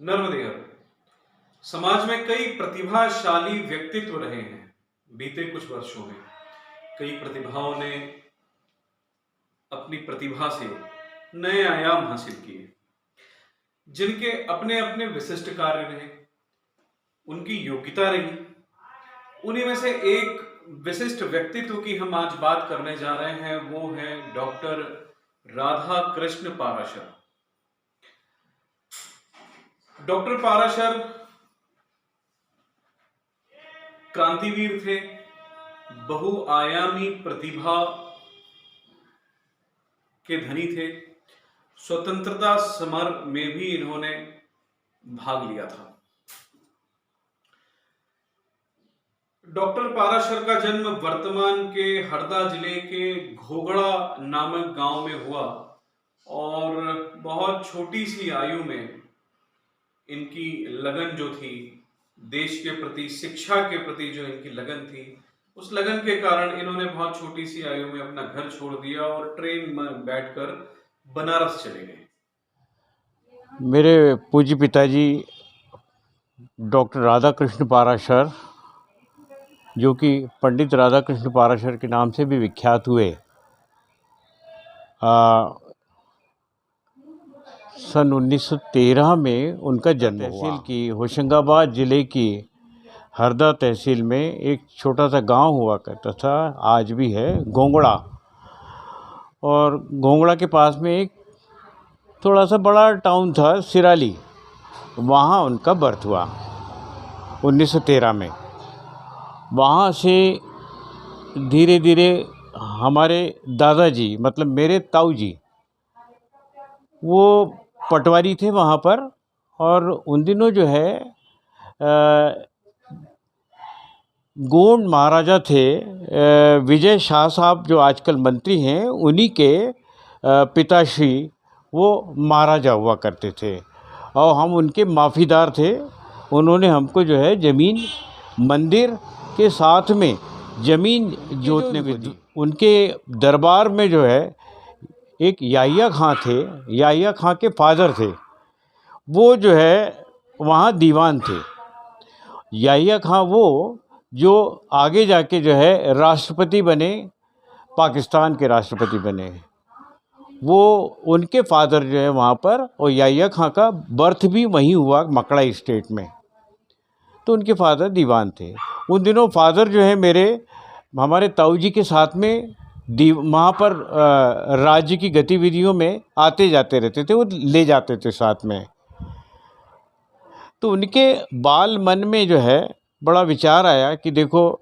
नर्मदेय समाज में कई प्रतिभाशाली व्यक्तित्व रहे हैं। बीते कुछ वर्षों में कई प्रतिभाओं ने अपनी प्रतिभा से नए आयाम हासिल किए, जिनके अपने अपने विशिष्ट कार्य रहे, उनकी योग्यता रही। उन्हीं में से एक विशिष्ट व्यक्तित्व की हम आज बात करने जा रहे हैं। वो है डॉक्टर राधा कृष्ण पाराशर। डॉक्टर पाराशर क्रांतिवीर थे, बहुआयामी प्रतिभा के धनी थे। स्वतंत्रता समर में भी इन्होंने भाग लिया था। डॉक्टर पाराशर का जन्म वर्तमान के हरदा जिले के घोगड़ा नामक गांव में हुआ और बहुत छोटी सी आयु में इनकी लगन जो थी, देश के प्रति, शिक्षा के प्रति जो इनकी लगन थी, उस लगन के कारण इन्होंने बहुत छोटी सी आयु में अपना घर छोड़ दिया और ट्रेन में बैठकर बनारस चले गए। मेरे पूज्य पिताजी डॉक्टर राधा कृष्ण पाराशर, जो कि पंडित राधा कृष्ण पाराशर के नाम से भी विख्यात हुए, सन 1913 में उनका जन्म हुआ। तहसील की होशंगाबाद ज़िले की हरदा तहसील में एक छोटा सा गांव हुआ करता था, आज भी है, घोंगड़ा। और घोंगड़ा के पास में एक थोड़ा सा बड़ा टाउन था, सिराली। वहाँ उनका बर्थ हुआ 1913 में। वहाँ से धीरे धीरे हमारे दादाजी, मतलब मेरे ताऊ जी, वो पटवारी थे वहाँ पर। और उन दिनों जो है गोंड महाराजा थे, विजय शाह साहब, जो आजकल मंत्री हैं, उन्हीं के पिताश्री वो महाराजा हुआ करते थे और हम उनके माफ़ीदार थे। उन्होंने हमको जो है ज़मीन, मंदिर के साथ में ज़मीन जोतने को दी। उनके दरबार में जो है एक याहिया खां थे, याहिया खां के फादर थे, वो जो है वहाँ दीवान थे। याहिया खां वो जो आगे जाके जो है राष्ट्रपति बने, पाकिस्तान के राष्ट्रपति बने, वो उनके फादर जो है वहाँ पर। और याहिया खां का बर्थ भी वहीं हुआ, मकड़ा स्टेट में। तो उनके फादर दीवान थे। उन दिनों फादर जो है मेरे, हमारे ताऊ जी के साथ में वहाँ पर राज्य की गतिविधियों में आते जाते रहते थे, वो ले जाते थे साथ में। तो उनके बाल मन में जो है बड़ा विचार आया कि देखो,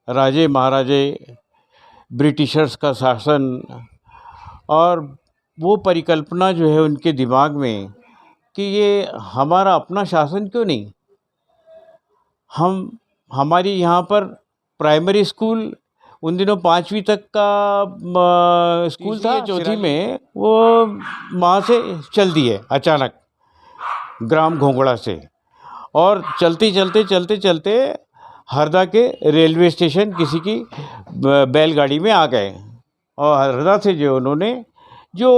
राजे महाराजे, ब्रिटिशर्स का शासन, और वो परिकल्पना जो है उनके दिमाग में कि ये हमारा अपना शासन क्यों नहीं। हमारी यहाँ पर प्राइमरी स्कूल उन दिनों 5वीं तक का स्कूल था, चौथी में वो वहाँ से चल दिए अचानक, ग्राम घोंगड़ा से। और चलते चलते हरदा के रेलवे स्टेशन किसी की बैलगाड़ी में आ गए। और हरदा से जो उन्होंने जो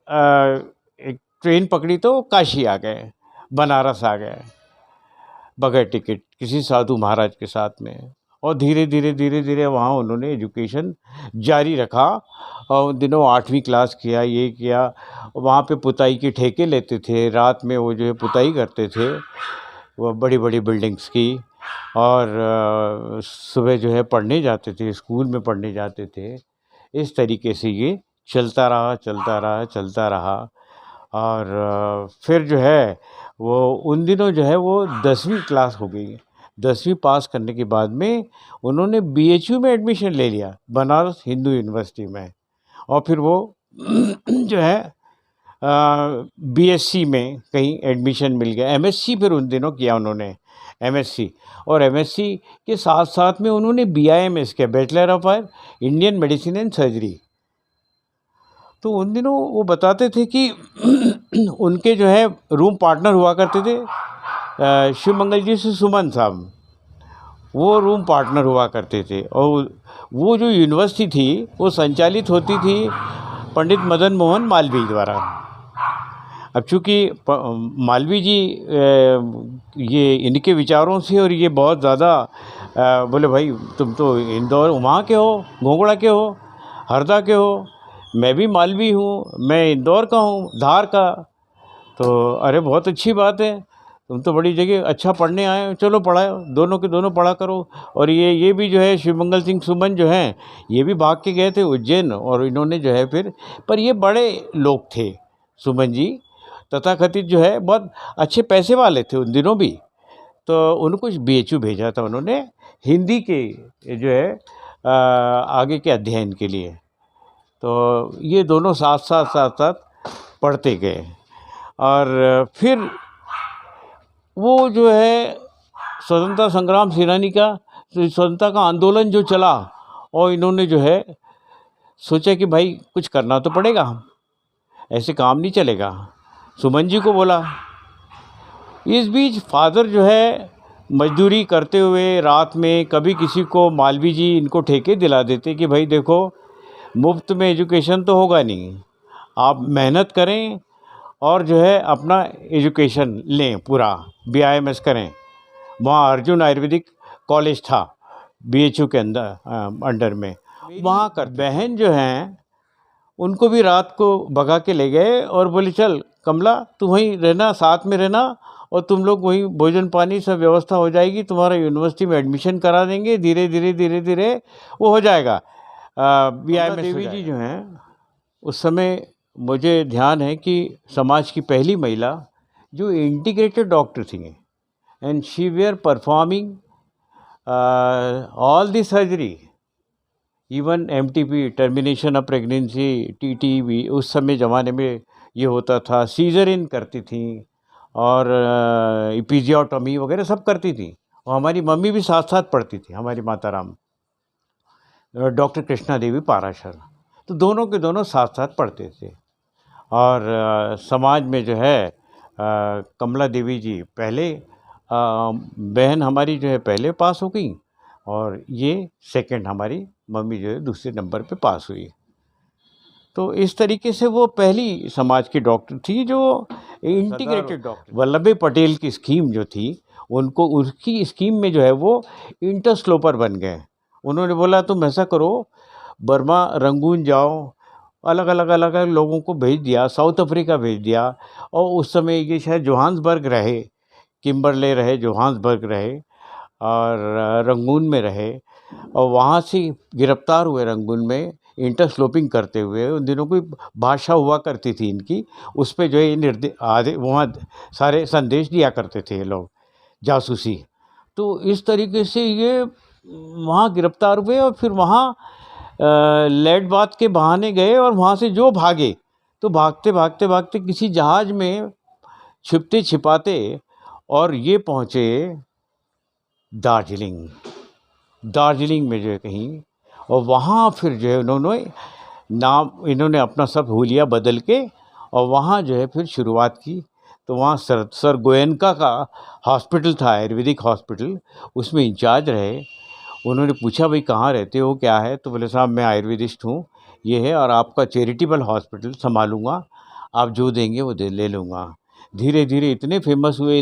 एक ट्रेन पकड़ी तो काशी आ गए, बनारस आ गए बगैर टिकट, किसी साधु महाराज के साथ में। और धीरे धीरे वहाँ उन्होंने एजुकेशन जारी रखा। और उन दिनों 8वीं क्लास किया, ये किया। वहाँ पे पुताई के ठेके लेते थे, रात में वो जो है पुताई करते थे, वो बड़ी बड़ी बिल्डिंग्स की। और सुबह जो है पढ़ने जाते थे, स्कूल में पढ़ने जाते थे। इस तरीके से ये चलता रहा। और फिर जो है वो उन दिनों जो है वो 10वीं क्लास हो गई। 10वीं पास करने के बाद में उन्होंने BHU में एडमिशन ले लिया, बनारस हिंदू यूनिवर्सिटी में। और फिर वो जो है BSc में कहीं एडमिशन मिल गया। MSc फिर उन दिनों किया उन्होंने, MSc। और MSc के साथ साथ में उन्होंने BIMS किया, bachelor of Indian medicine and surgery. तो उन दिनों वो बताते थे कि उनके जो है रूम पार्टनर हुआ करते थे शिव मंगल जी से सुमन साहब, वो रूम पार्टनर हुआ करते थे। और वो जो यूनिवर्सिटी थी वो संचालित होती थी पंडित मदन मोहन मालवीय द्वारा। अब चूँकि मालवीय जी ये इनके विचारों से और ये बहुत ज़्यादा बोले भाई तुम तो इंदौर वहाँ के हो, घोंघड़ा के हो, हरदा के हो, मैं भी मालवी हूँ, मैं इंदौर का हूँ, धार का। तो अरे बहुत अच्छी बात है, तुम तो बड़ी जगह अच्छा पढ़ने आए हो, चलो पढ़ाओ, दोनों के दोनों पढ़ा करो। और ये भी जो है शिवमंगल सिंह सुमन जो हैं ये भी भाग के गए थे उज्जैन, और इन्होंने जो है फिर, पर ये बड़े लोग थे सुमन जी, तथाकथित जो है बहुत अच्छे पैसे वाले थे उन दिनों भी। तो उनको BHU भेजा था उन्होंने हिंदी के जो है आगे के अध्ययन के लिए। तो ये दोनों साथ साथ पढ़ते गए। और फिर वो जो है स्वतंत्रता संग्राम सेनानी का, स्वतंत्रता का आंदोलन जो चला, और इन्होंने जो है सोचा कि भाई कुछ करना तो पड़ेगा, ऐसे काम नहीं चलेगा। सुमन जी को बोला। इस बीच फादर जो है मजदूरी करते हुए रात में कभी किसी को, मालवीय जी इनको ठेके दिला देते कि भाई देखो मुफ्त में एजुकेशन तो होगा नहीं, आप मेहनत करें और जो है अपना एजुकेशन लें, पूरा BIMS करें। वहाँ अर्जुन आयुर्वेदिक कॉलेज था BHU के अंडर में, वहाँ कर बहन जो हैं उनको भी रात को भगा के ले गए और बोले चल कमला तू वहीं रहना, साथ में रहना, और तुम लोग वहीं भोजन पानी सब व्यवस्था हो जाएगी, तुम्हारा यूनिवर्सिटी में एडमिशन करा देंगे, धीरे धीरे वो हो जाएगा। BIMS देवी जी जो हैं उस समय मुझे ध्यान है कि समाज की पहली महिला जो इंटीग्रेटेड डॉक्टर थी, and she where performing all the surgery, even MTP termination of pregnancy, TT भी उस समय ज़माने में ये होता था, सीजरिन करती थी और इपीजियोटॉमी वगैरह सब करती थी। और हमारी मम्मी भी साथ साथ पढ़ती थी, हमारी माता राम, डॉक्टर कृष्णा देवी पाराशर, तो दोनों के दोनों साथ साथ पढ़ते थे। और समाज में जो है कमला देवी जी पहले, बहन हमारी जो है पहले पास हो गई, और ये सेकंड हमारी मम्मी जो है दूसरे नंबर पे पास हुई। तो इस तरीके से वो पहली समाज की डॉक्टर थी जो इंटीग्रेटेड डॉक्टर। वल्लभ भाई पटेल की स्कीम जो थी, उनको उसकी स्कीम में जो है वो इंटरस्लोपर बन गए। उन्होंने बोला तुम ऐसा करो, बर्मा, रंगून जाओ, अलग अलग लोगों को भेज दिया, साउथ अफ्रीका भेज दिया, और उस समय ये शायद जोहान्सबर्ग रहे, किम्बरले रहे, जोहान्सबर्ग रहे, और रंगून में रहे, और वहाँ से गिरफ्तार हुए रंगून में इंटरस्लोपिंग करते हुए। उन दिनों कोई भाषा हुआ करती थी इनकी, उस पर जो है आधे वहाँ सारे संदेश दिया करते थे ये लोग, जासूसी। तो इस तरीके से ये वहाँ गिरफ्तार हुए, और फिर वहाँ लेड बात के बहाने गए, और वहाँ से जो भागे, तो भागते किसी जहाज़ में छिपते छिपाते और ये पहुँचे दार्जिलिंग में जो है कहीं, और वहाँ फिर जो है इन्होंने अपना सब हुलिया बदल के, और वहाँ जो है फिर शुरुआत की। तो वहाँ सर गोयनका का हॉस्पिटल था, आयुर्वेदिक हॉस्पिटल, उसमें इंचार्ज रहे। उन्होंने पूछा भाई कहाँ रहते हो, क्या है, तो बोले साहब मैं आयुर्वेदिस्ट हूँ, ये है, और आपका चैरिटेबल हॉस्पिटल संभालूंगा, आप जो देंगे वो ले लूँगा। धीरे धीरे इतने फेमस हुए,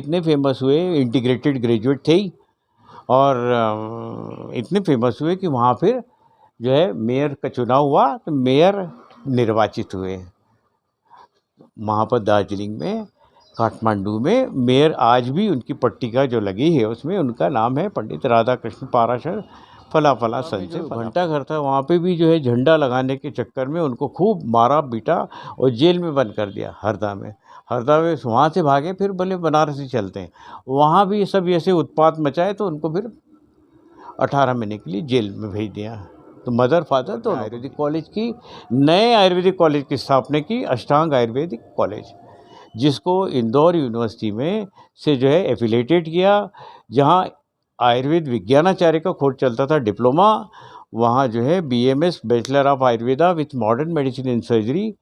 इंटीग्रेटेड ग्रेजुएट थे ही, और इतने फेमस हुए कि वहाँ फिर जो है मेयर का चुनाव हुआ, तो मेयर निर्वाचित हुए वहाँ पर दार्जिलिंग में, काठमांडू में। मेयर आज भी उनकी पट्टिका जो लगी है उसमें उनका नाम है पंडित राधा कृष्ण पाराशर फला संचय। घंटा घर था, वहाँ पे भी जो है झंडा लगाने के चक्कर में उनको खूब मारा पीटा और जेल में बंद कर दिया, हरदा में। वहाँ से भागे, फिर बोले बनारस ही चलते हैं, वहाँ भी सब ऐसे उत्पात मचाए, तो उनको फिर 18 महीने के लिए जेल में भेज दिया। तो मदर फादर तो आयुर्वेदिक कॉलेज की, नए आयुर्वेदिक कॉलेज की स्थापना की, अष्टांग आयुर्वेदिक कॉलेज, जिसको इंदौर यूनिवर्सिटी में से जो है एफिलेटेड किया, जहाँ आयुर्वेद विज्ञानाचार्य का कोर्स चलता था, डिप्लोमा, वहाँ जो है BMS bachelor of Ayurveda with modern medicine and surgery,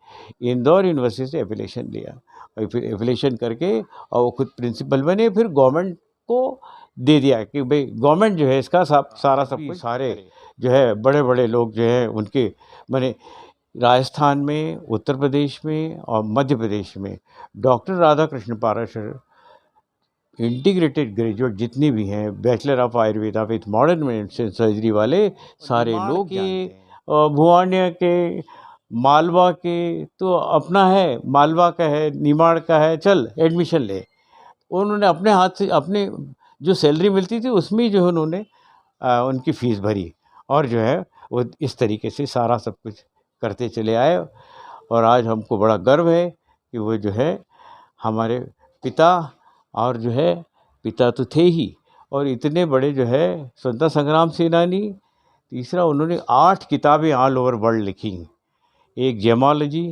Indore university से एफिलेशन लिया, और फिर एफिलेशन करके और वो खुद प्रिंसिपल बने। फिर गवर्नमेंट को दे दिया कि भाई गवर्नमेंट जो है इसका सारा सब कुछ, सारे जो है बड़े बड़े लोग जो है उनके माने राजस्थान में, उत्तर प्रदेश में और मध्य प्रदेश में doctor Radhakrishna Parashar integrated graduate जितनी भी हैं, bachelor of Ayurveda with modern medicine surgery वाले सारे लोग जानते हैं। भुवान्या के, मालवा के तो अपना है, मालवा का है, निमाड़ का है, चल एडमिशन ले। उन्होंने अपने हाथ से अपने जो सैलरी मिलती थी उसमें ही जो है उन्होंने उनकी फ़ीस भरी और जो है वो इस तरीके से सारा सब कुछ करते चले आए। और आज हमको बड़ा गर्व है कि वो जो है हमारे पिता, और जो है पिता तो थे ही, और इतने बड़े जो है स्वतंत्रता संग्राम सेनानी। तीसरा, उन्होंने 8 किताबें ऑल ओवर वर्ल्ड लिखी। एक जेमोलॉजी,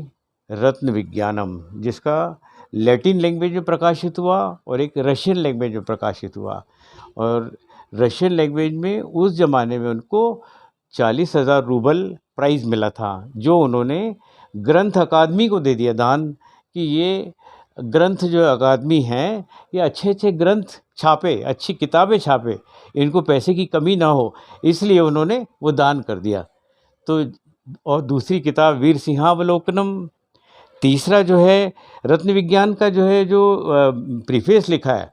रत्न विज्ञानम, जिसका लैटिन लैंग्वेज में प्रकाशित हुआ, और एक रशियन लैंग्वेज में प्रकाशित हुआ। और रशियन लैंग्वेज में उस ज़माने में उनको 40,000 रूबल प्राइज़ मिला था, जो उन्होंने ग्रंथ अकादमी को दे दिया दान, कि ये ग्रंथ जो अकादमी हैं ये अच्छे अच्छे ग्रंथ छापे, अच्छी किताबें छापे, इनको पैसे की कमी ना हो, इसलिए उन्होंने वो दान कर दिया। तो और दूसरी किताब वीर सिंहावलोकनम। तीसरा जो है रत्न विज्ञान का जो है जो प्रीफेस लिखा है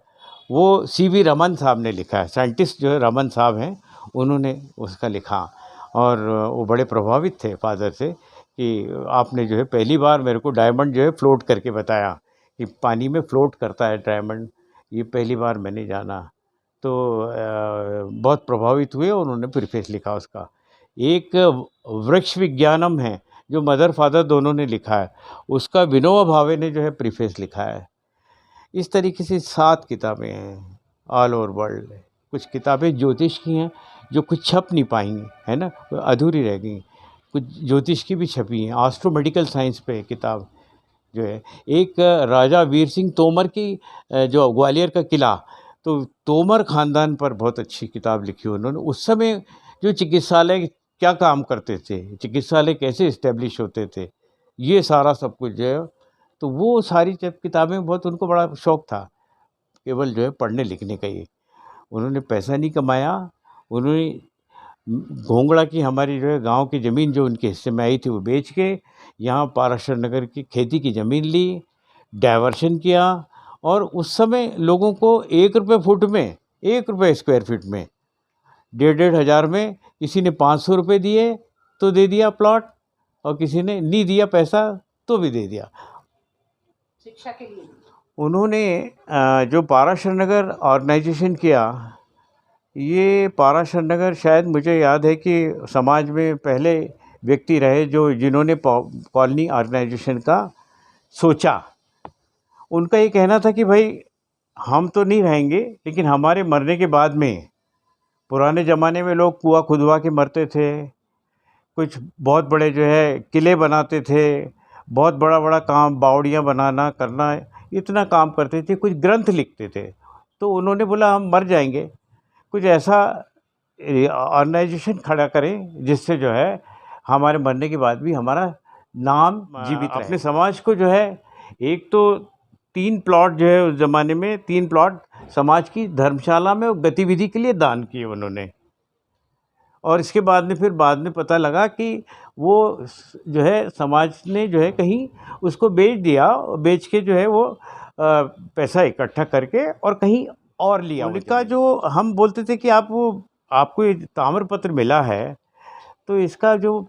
वो सीवी रमन साहब ने लिखा है। साइंटिस्ट जो है रमन साहब हैं, उन्होंने उसका लिखा, और वो बड़े प्रभावित थे फादर से कि आपने जो है पहली बार मेरे को डायमंड जो है फ्लोट करके बताया, कि पानी में फ्लोट करता है डायमंड, ये पहली बार मैंने जाना। तो बहुत प्रभावित हुए और उन्होंने प्रीफेस लिखा उसका। एक वृक्ष विज्ञानम है जो मदर फादर दोनों ने लिखा है, उसका विनोबा भावे ने जो है प्रीफेस लिखा है। इस तरीके से 7 किताबें हैं ऑल ओवर वर्ल्ड। कुछ किताबें ज्योतिष की हैं जो कुछ छप नहीं पाई, है ना, अधूरी रह गई। कुछ ज्योतिष की भी छपी हैं, एस्ट्रो मेडिकल साइंस पे किताब जो है। एक राजा वीर सिंह तोमर की जो ग्वालियर का किला, तो तोमर ख़ानदान पर बहुत अच्छी किताब लिखी उन्होंने। उस समय जो चिकित्सालय क्या काम करते थे, चिकित्सालय कैसे इस्टेब्लिश होते थे, ये सारा सब कुछ जो है, तो वो सारी जब किताबें बहुत उनको बड़ा शौक़ था, केवल जो है पढ़ने लिखने का ही। उन्होंने पैसा नहीं कमाया, उन्होंने घोंगड़ा की हमारी जो है गांव की ज़मीन जो उनके हिस्से में आई थी वो बेच के यहाँ पाराशर नगर की खेती की ज़मीन ली, डाइवर्शन किया, और उस समय लोगों को 1 रुपये फुट में, 1 रुपये स्क्वायर फीट में, 1,500 हज़ार में, किसी ने 500 रुपये दिए तो दे दिया प्लॉट, और किसी ने नहीं दिया पैसा तो भी दे दिया। शिक्षा के लिए उन्होंने जो पाराशर नगर ऑर्गेनाइजेशन किया, ये पाराशर नगर शायद मुझे याद है कि समाज में पहले व्यक्ति रहे जो जिन्होंने कॉलोनी ऑर्गेनाइजेशन का सोचा। उनका ये कहना था कि भाई हम तो नहीं रहेंगे, लेकिन हमारे मरने के बाद में, पुराने ज़माने में लोग कुआं खुदवा के मरते थे, कुछ बहुत बड़े जो है किले बनाते थे, बहुत बड़ा बड़ा काम, बावड़ियाँ बनाना करना, इतना काम करते थे, कुछ ग्रंथ लिखते थे। तो उन्होंने बोला हम मर जाएंगे, कुछ ऐसा ऑर्गेनाइजेशन खड़ा करें जिससे जो है हमारे मरने के बाद भी हमारा नाम जीवित रहे। अपने समाज को जो है, एक तो 3 प्लॉट जो है उस ज़माने में 3 प्लॉट समाज की धर्मशाला में गतिविधि के लिए दान किए उन्होंने। और इसके बाद में फिर बाद में पता लगा कि वो जो है समाज ने जो है कहीं उसको बेच दिया, बेच के जो है वो पैसा इकट्ठा करके और कहीं और लिया। उनका जो हम बोलते थे कि आपको ये ताम्रपत्र मिला है, तो इसका जो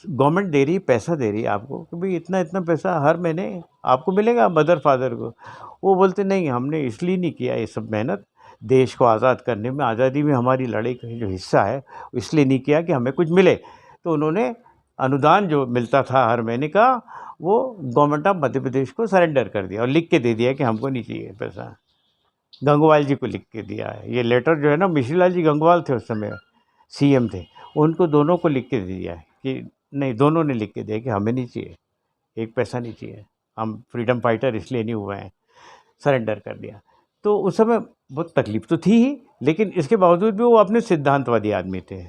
गवर्नमेंट दे रही है, पैसा दे रही है आपको, कि भाई इतना इतना पैसा हर महीने आपको मिलेगा मदर फादर को। वो बोलते नहीं, हमने इसलिए नहीं किया ये सब मेहनत, देश को आज़ाद करने में, आज़ादी में हमारी लड़ाई का जो हिस्सा है, इसलिए नहीं किया कि हमें कुछ मिले। तो उन्होंने अनुदान जो मिलता था हर महीने का, वो गवर्नमेंट ऑफ मध्य प्रदेश को सरेंडर कर दिया और लिख के दे दिया कि हमको नहीं चाहिए पैसा। गंगवाल जी को लिख के दिया है ये लेटर जो है ना, मिश्रीलाल जी गंगवाल थे उस समय, सीएम थे, उनको दोनों को लिख के दे दिया है कि नहीं, दोनों ने लिख के दिया कि हमें नहीं चाहिए, एक पैसा नहीं चाहिए, हम फ्रीडम फाइटर इसलिए नहीं हुए हैं, सरेंडर कर दिया। तो उस समय बहुत तकलीफ़ तो थी ही, लेकिन इसके बावजूद भी वो अपने सिद्धांतवादी आदमी थे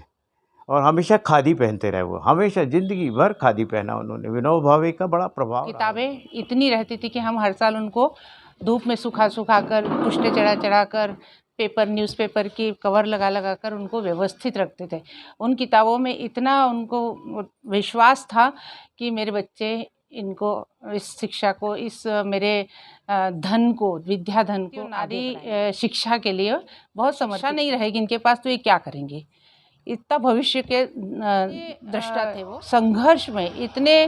और हमेशा खादी पहनते रहे। वो हमेशा ज़िंदगी भर खादी पहना उन्होंने। विनोबा भावे का बड़ा प्रभाव। किताबें इतनी रहती थी कि हम हर साल उनको धूप में सुखा कर, पुष्टे चढ़ा कर पेपर न्यूज़पेपर की कवर लगा लगा कर उनको व्यवस्थित रखते थे। उन किताबों में इतना उनको विश्वास था कि मेरे बच्चे इनको इस शिक्षा को इस मेरे धन को विद्या धन को नारी शिक्षा के लिए बहुत समर्पित नहीं रहेगी इनके पास तो ये क्या करेंगे, इतना भविष्य के दृष्टा थे वो। संघर्ष में इतने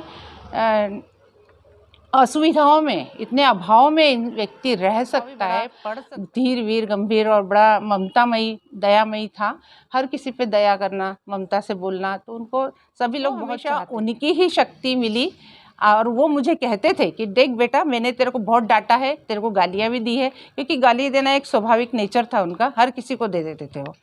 असुविधाओं में इतने अभाव में व्यक्ति रह सकता है, पढ़ सकता, धीर वीर गंभीर और बड़ा ममतामयी दयामयी था। हर किसी पे दया करना, ममता से बोलना, तो उनको सभी लोग बहुत उनकी ही शक्ति मिली। और वो मुझे कहते थे कि देख बेटा, मैंने तेरे को बहुत डांटा है, तेरे को गालियाँ भी दी है, क्योंकि गाली देना एक स्वाभाविक नेचर था उनका, हर किसी को दे देते थे वो।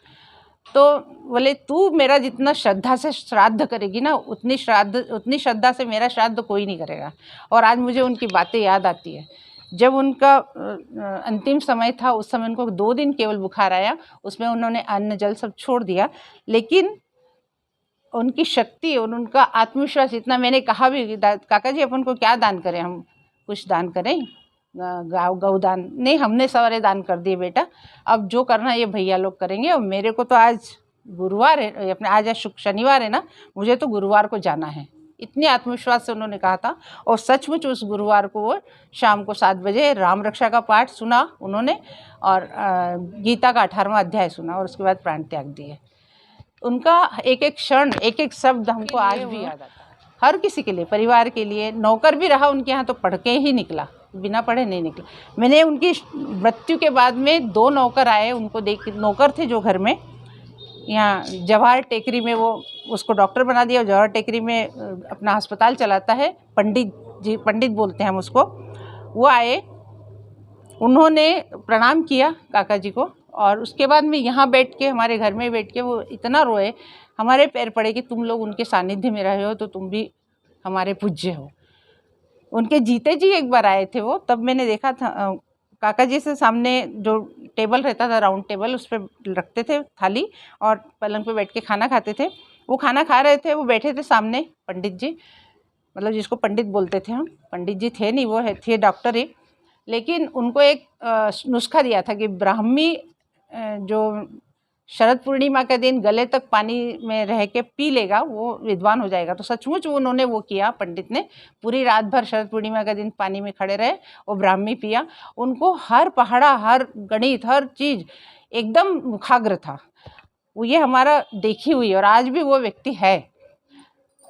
तो बोले तू मेरा जितना श्रद्धा से श्राद्ध करेगी ना, उतनी श्रद्धा से मेरा श्राद्ध कोई नहीं करेगा। और आज मुझे उनकी बातें याद आती है। जब उनका अंतिम समय था, उस समय उनको 2 दिन केवल बुखार आया, उसमें उन्होंने अन्न जल सब छोड़ दिया, लेकिन उनकी शक्ति और उनका आत्मविश्वास इतना। मैंने कहा भी काका जी अपन को क्या दान करें, हम कुछ दान करें, गौदान नहीं, हमने सारे दान कर दिए बेटा, अब जो करना ये भैया लोग करेंगे। और मेरे को तो आज गुरुवार है, अपने आज शनिवार है ना, मुझे तो गुरुवार को जाना है, इतने आत्मविश्वास से उन्होंने कहा था। और सचमुच उस गुरुवार को वो शाम को 7 बजे राम रक्षा का पाठ सुना उन्होंने, और गीता का 18वां अध्याय सुना, और उसके बाद प्राण त्याग दिए। उनका एक एक क्षण, एक एक शब्द हमको आज भी याद आता है। हर किसी के लिए, परिवार के लिए, नौकर भी रहा उनके यहाँ तो पढ़ के ही निकला, बिना पढ़े नहीं निकला। मैंने उनकी मृत्यु के बाद में 2 नौकर आए, उनको देख, नौकर थे जो घर में, यहाँ जवाहर टेकरी में वो उसको डॉक्टर बना दिया, जवाहर टेकरी में अपना अस्पताल चलाता है, पंडित जी, पंडित बोलते हैं हम उसको। वो आए, उन्होंने प्रणाम किया काका जी को, और उसके बाद में यहाँ बैठ के, हमारे घर में बैठ के वो इतना रोए, हमारे पैर पड़े कि तुम लोग उनके सानिध्य में रहे हो तो तुम भी हमारे पूज्य हो। उनके जीते जी एक बार आए थे वो, तब मैंने देखा था काका जी से सामने जो टेबल रहता था, राउंड टेबल, उस पर रखते थे थाली और पलंग पे बैठ के खाना खाते थे। वो खाना खा रहे थे, वो बैठे थे सामने पंडित जी, मतलब जिसको पंडित बोलते थे हम, पंडित जी थे नहीं, वो थे डॉक्टर ही। लेकिन उनको एक नुस्खा दिया था कि ब्राह्मी जो शरद पूर्णिमा के दिन गले तक पानी में रह के पी लेगा वो विद्वान हो जाएगा। तो सचमुच उन्होंने वो किया, पंडित ने पूरी रात भर शरद पूर्णिमा के दिन पानी में खड़े रहे और ब्राह्मी पिया। उनको हर पहाड़ा, हर गणित, हर चीज़ एकदम मुखाग्र था। वो ये हमारा देखी हुई, और आज भी वो व्यक्ति है।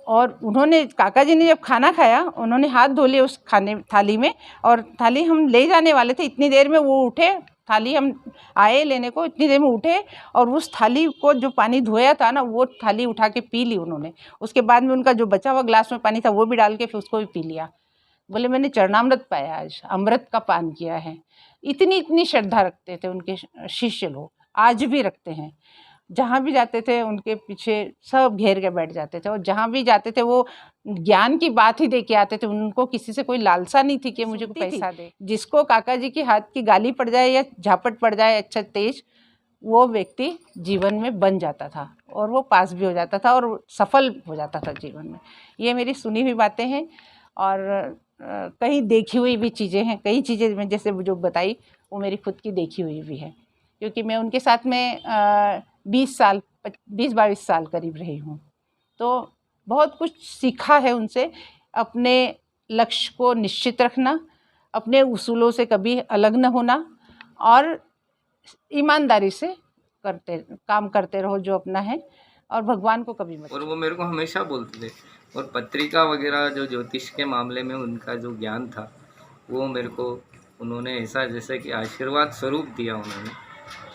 और उन्होंने, काका जी ने जब खाना खाया, उन्होंने हाथ धो लिए उस खाने थाली में, और थाली हम ले जाने वाले थे, इतनी देर में वो उठे, थाली हम आए लेने को, इतनी देर में उठे और उस थाली को जो पानी धोया था ना, वो थाली उठा के पी ली उन्होंने। उसके बाद में उनका जो बचा हुआ ग्लास में पानी था वो भी डाल के फिर उसको भी पी लिया। बोले मैंने चरणामृत पाया, आज अमृत का पान किया है। इतनी श्रद्धा रखते थे उनके शिष्य लोग, आज भी रखते हैं। जहाँ भी जाते थे उनके पीछे सब घेर के बैठ जाते थे, और जहाँ भी जाते थे वो ज्ञान की बात ही दे के आते थे। उनको किसी से कोई लालसा नहीं थी कि मुझे पैसा दे। जिसको काका जी के हाथ की गाली पड़ जाए या झापट पड़ जाए अच्छा तेज, वो व्यक्ति जीवन में बन जाता था और वो पास भी हो जाता था और सफल हो जाता था जीवन में। ये मेरी सुनी हुई बातें हैं, और कहीं देखी हुई भी चीज़ें हैं। कई चीज़ें मैं जैसे जो बताई वो मेरी खुद की देखी हुई भी है, क्योंकि मैं उनके साथ में 20-22 साल करीब रही हूँ। तो बहुत कुछ सीखा है उनसे। अपने लक्ष्य को निश्चित रखना, अपने उसूलों से कभी अलग न होना, और ईमानदारी से काम करते रहो जो अपना है, और भगवान को कभी मत। और वो मेरे को हमेशा बोलते थे, और पत्रिका वगैरह जो ज्योतिष के मामले में उनका जो ज्ञान था वो मेरे को उन्होंने ऐसा जैसे कि आशीर्वाद स्वरूप दिया उन्होंने,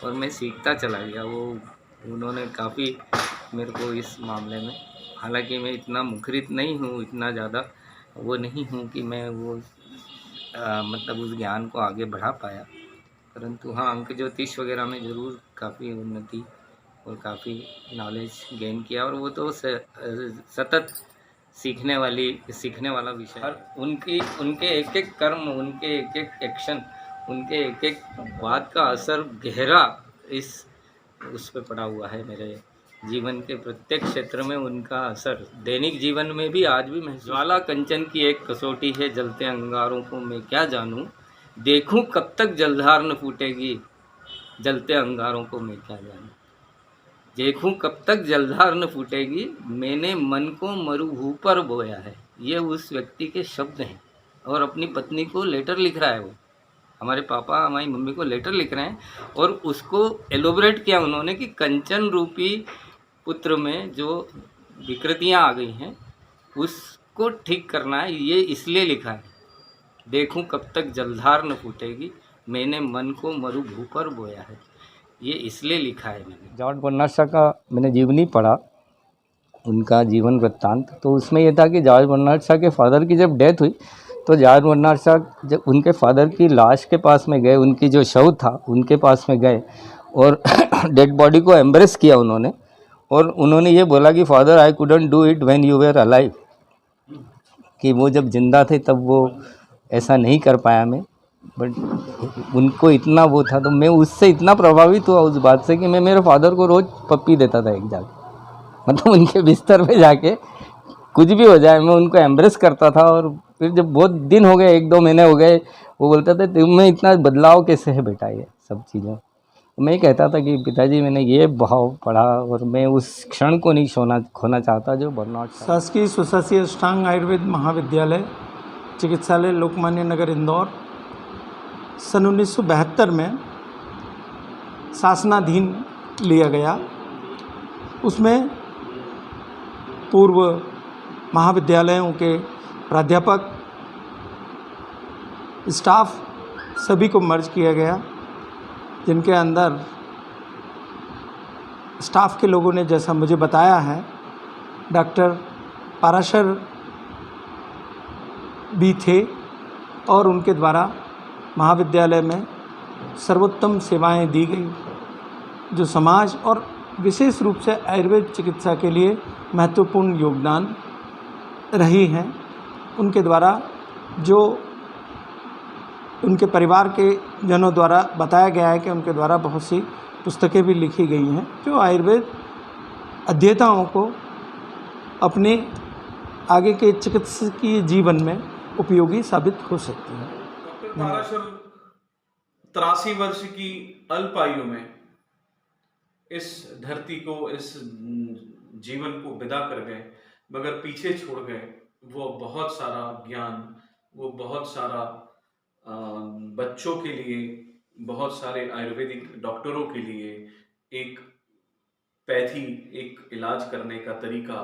और मैं सीखता चला गया। वो उन्होंने काफ़ी मेरे को इस मामले में, हालांकि मैं इतना मुखरित नहीं हूँ, इतना ज़्यादा वो नहीं हूँ कि मैं वो मतलब उस ज्ञान को आगे बढ़ा पाया, परंतु हाँ अंक ज्योतिष वगैरह में ज़रूर काफ़ी उन्नति और काफ़ी नॉलेज गेन किया। और वो तो सतत सीखने वाला विषय है। उनके एक एक कर्म, उनके एक एक एक्शन, उनके एक एक बात का असर गहरा उस पे पड़ा हुआ है। मेरे जीवन के प्रत्येक क्षेत्र में उनका असर दैनिक जीवन में भी आज भी महसूस। ज्वाला कंचन की एक कसौटी है, जलते अंगारों को मैं क्या जानूं, देखूं कब तक जलधार न फूटेगी, जलते अंगारों को मैं क्या जानूं। देखूं कब तक जलधार न फूटेगी, मैंने मन को मरुभू पर बोया है। ये उस व्यक्ति के शब्द हैं और अपनी पत्नी को लेटर लिख रहा है। वो हमारे पापा हमारी मम्मी को लेटर लिख रहे हैं और उसको एलोबरेट किया उन्होंने कि कंचन रूपी पुत्र में जो विकृतियां आ गई हैं उसको ठीक करना है। ये इसलिए लिखा है, देखूं कब तक जलधार न फूटेगी, मैंने मन को मरुभू पर बोया है। ये इसलिए लिखा है मैंने। जॉर्ज बर्नार्ड शॉ का मैंने जीवनी पढ़ा, उनका जीवन वृत्तांत। तो उसमें यह था कि जॉर्ज बर्नार्ड शॉ के फादर की जब डेथ हुई तो जॉर्ज बर्नार्ड शॉ जब उनके फादर की लाश के पास में गए, उनकी जो शव था उनके पास में गए और डेड बॉडी को एम्ब्रेस किया उन्होंने, और उन्होंने ये बोला कि father I couldn't do it when you were alive, कि वो जब जिंदा थे तब वो ऐसा नहीं कर पाया मैं, बट उनको इतना वो था। तो मैं उससे इतना प्रभावित हुआ उस बात से कि मैं मेरे फादर को रोज़ पप्पी देता था एक जाके, मतलब उनके बिस्तर पे जाके कुछ भी हो जाए मैं उनको एम्ब्रेस करता था। और फिर जब बहुत दिन हो गए, 1-2 महीने हो गए, वो बोलता था तुम में इतना बदलाव कैसे है बेटा, ये सब चीज़ें। मैं कहता था कि पिताजी मैंने ये भाव पढ़ा और मैं उस क्षण को नहीं खोना चाहता जो बर्नार्ड शॉ। शासकीय स्वशासी अष्टांग आयुर्वेद महाविद्यालय चिकित्सालय लोकमान्य नगर इंदौर सन 1972 में शासनाधीन लिया गया। उसमें पूर्व महाविद्यालयों के प्राध्यापक, स्टाफ सभी को मर्ज किया गया, जिनके अंदर स्टाफ के लोगों ने, जैसा मुझे बताया है, डॉक्टर पाराशर भी थे और उनके द्वारा महाविद्यालय में सर्वोत्तम सेवाएं दी गई, जो समाज और विशेष रूप से आयुर्वेद चिकित्सा के लिए महत्वपूर्ण योगदान रही हैं। उनके द्वारा जो उनके परिवार के जनों द्वारा बताया गया है कि उनके द्वारा बहुत सी पुस्तकें भी लिखी गई हैं जो आयुर्वेद अध्येताओं को अपने आगे के चिकित्सकीय जीवन में उपयोगी साबित हो सकती हैं। डॉक्टर पाराशर 83 वर्ष की अल्प आयु में इस धरती को, इस जीवन को विदा कर गए, मगर पीछे छोड़ गए वो बहुत सारा ज्ञान, वो बहुत सारा बच्चों के लिए, बहुत सारे आयुर्वेदिक डॉक्टरों के लिए एक पैथी, एक इलाज करने का तरीका।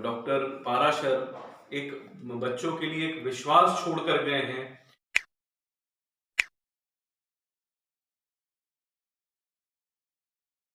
डॉक्टर पाराशर एक बच्चों के लिए एक विश्वास छोड़ कर गए हैं